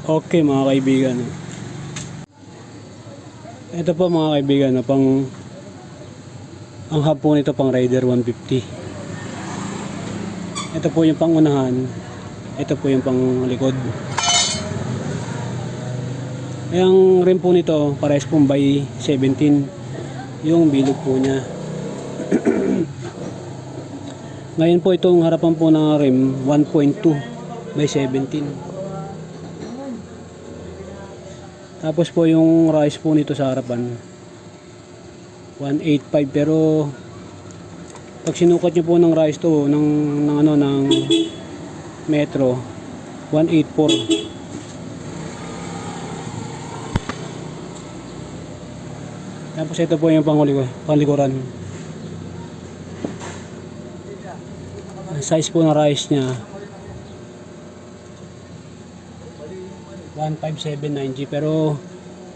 Okay mga kaibigan. Ito po mga kaibigan, ang hub po nito pang Raider 150. Ito po yung pangunahan. Ito po yung pang likod. Ang rim po nito parehas pong by 17 yung bilog po niya. Ngayon po itong harapan po ng rim 1.2 by 17. Tapos po yung rise po nito sa harapan 185, pero pag sinukat nyo po ng rise to ng metro 184. Tapos ito po yung panlikuran. Ang size po ng rise nya 157.9G, pero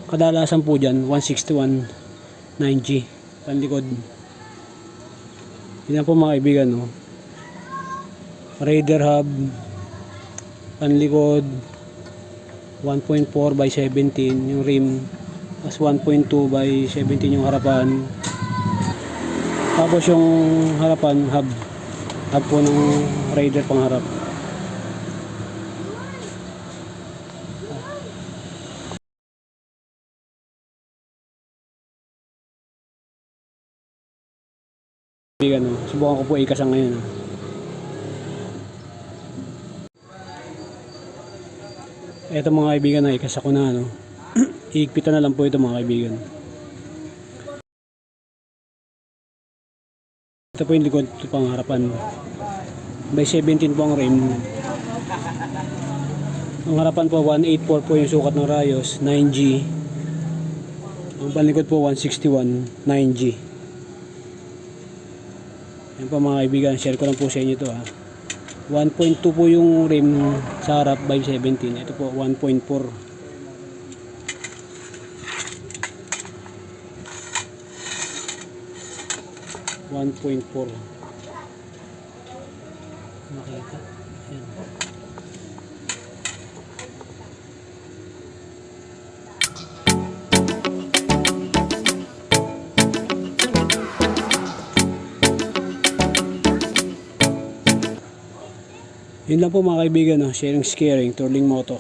kadalasan po dyan 161.9G panlikod. Yan po mga kaibigan, no? Raider hub panlikod 1.4 by 17 yung rim, as 1.2 by 17 yung harapan. Tapos yung harapan hub po ng Raider pang harap. Subukan ko po ikasang ngayon. Ito mga kaibigan, ikasa ko na. Iigpitan na lang po ito mga kaibigan. Ito po yung likod, ito pang harapan. By 17 po ang rim. Ang harapan po 184 po yung sukat ng rayos, 9G. Ang panlikod po 161, 9G. Yan po mga kaibigan, share ko lang po sa inyo ito 1.2 po yung rim sa harap by 17. Ito po 1.4. 1.4. Makita. Ayan. Yun lang po mga kaibigan, sharing, caring, Turling Moto.